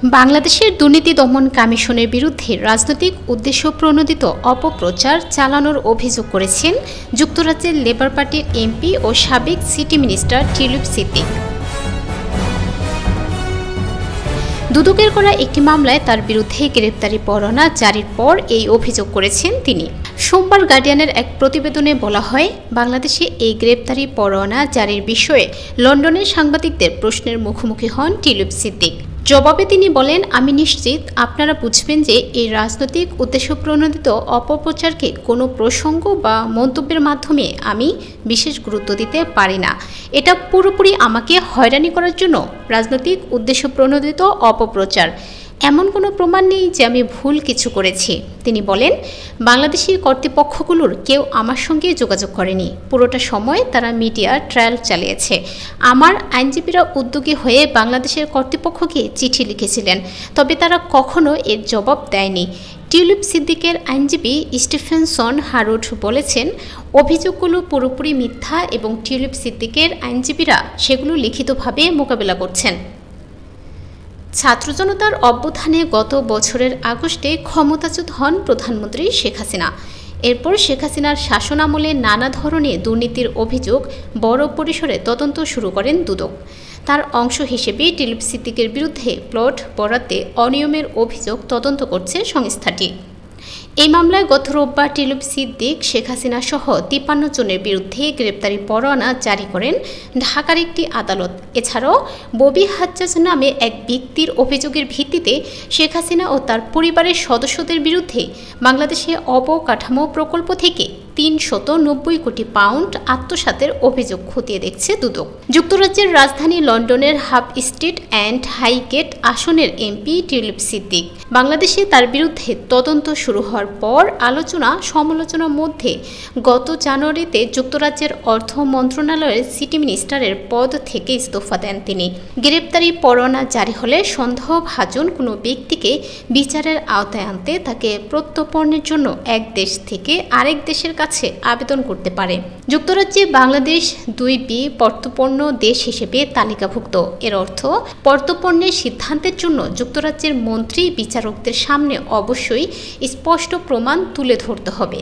বাংলাদেশের দুর্নীতি দমন কমিশনের বিরুদ্ধে রাজনৈতিক উদ্দেশ্য প্রণোদিত অপপ্রচার চালানোর অভিযোগ করেছেন যুক্তরাজ্যের লেবার পার্টির এমপি ও সাবেক সিটি মিনিস্টার টিউলিপ সিদ্দিক। দুদকের করা একটি মামলায় তার বিরুদ্ধে গ্রেপ্তারি পরোয়ানা জারির পর এই অভিযোগ করেছেন তিনি। সোমবার গার্ডিয়ানের এক প্রতিবেদনে বলা হয়, বাংলাদেশে এই গ্রেপ্তারি পরোয়ানা জারির বিষয়ে লন্ডনের সাংবাদিকদের প্রশ্নের মুখোমুখি হন টিউলিপ সিদ্দিক। জবাবে তিনি বলেন, আমি নিশ্চিত আপনারা বুঝবেন যে এই রাজনৈতিক উদ্দেশ্যপ্রণোদিত অপপ্রচারকে কোনো প্রসঙ্গ বা মন্তব্যের মাধ্যমে আমি বিশেষ গুরুত্ব দিতে পারি না। এটা পুরোপুরি আমাকে হয়রানি করার জন্য রাজনৈতিক উদ্দেশ্যপ্রণোদিত অপপ্রচার। এমন কোনো প্রমাণ নেই যে আমি ভুল কিছু করেছি। তিনি বলেন, বাংলাদেশি কর্তৃপক্ষগুলোর কেউ আমার সঙ্গে যোগাযোগ করেনি। পুরোটা সময় তারা মিডিয়া ট্রায়াল চালিয়েছে। আমার আইনজীবীরা উদ্যোগী হয়ে বাংলাদেশের কর্তৃপক্ষকে চিঠি লিখেছিলেন, তবে তারা কখনো এর জবাব দেয়নি। টিউলিপ সিদ্দিকের আইনজীবী স্টিফেনসন হারুট বলেছেন, অভিযোগগুলো পুরোপুরি মিথ্যা এবং টিউলিপ সিদ্দিকের আইনজীবীরা সেগুলো লিখিতভাবে মোকাবেলা করছেন। ছাত্র জনতার অভ্যুত্থানে গত বছরের আগস্টে ক্ষমতাচ্যুত হন প্রধানমন্ত্রী শেখ হাসিনা। এরপর শেখ হাসিনার শাসনামলে নানা ধরনের দুর্নীতির অভিযোগ বড় পরিসরে তদন্ত শুরু করেন দুদক। তার অংশ হিসেবে টিউলিপ সিদ্দিকের বিরুদ্ধে প্লট বরাদ্দে অনিয়মের অভিযোগ তদন্ত করছে সংস্থাটি। এই মামলায় গত রোববার টিউলিপ সিদ্দিক, শেখ হাসিনা সহ 53 জনের বিরুদ্ধে গ্রেপ্তারি পরোয়ানা জারি করেন ঢাকার একটি আদালত। এছাড়াও ববি হাজ্জাজ নামে এক ব্যক্তির অভিযোগের ভিত্তিতে শেখ হাসিনা ও তার পরিবারের সদস্যদের বিরুদ্ধে বাংলাদেশে অবকাঠামো প্রকল্প থেকে 390 কোটি পাউন্ড আত্মসাতের অভিযোগ খতিয়ে দেখছে দুদক। যুক্তরাজ্যের রাজধানী লন্ডনের হাব স্ট্রিট অ্যান্ড হাইগেট আসনের এমপি টিউলিপ সিদ্দিক। বাংলাদেশে তার বিরুদ্ধে তদন্ত শুরু হওয়ার পর আলোচনা সমালোচনার মধ্যে গত জানুয়ারিতে যুক্তরাজ্যের অর্থ মন্ত্রণালয়ের সিটি মিনিস্টারের পদ থেকে ইস্তফা দেন তিনি। গ্রেপ্তারি পরোয়ানা জারি হলে সন্দেহভাজন কোনো ব্যক্তিকে বিচারের আওতায় আনতে তাকে প্রত্যর্পণের জন্য এক দেশ থেকে আরেক দেশের কাছে আবেদন করতে পারে। যুক্তরাজ্যে বাংলাদেশ 2B প্রত্যর্পণ দেশ হিসেবে তালিকাভুক্ত। এর অর্থ, প্রত্যর্পণের সিদ্ধান্তের জন্য যুক্তরাজ্যের মন্ত্রী বিচারকদের সামনে অবশ্যই স্পষ্ট প্রমাণ তুলে ধরতে হবে।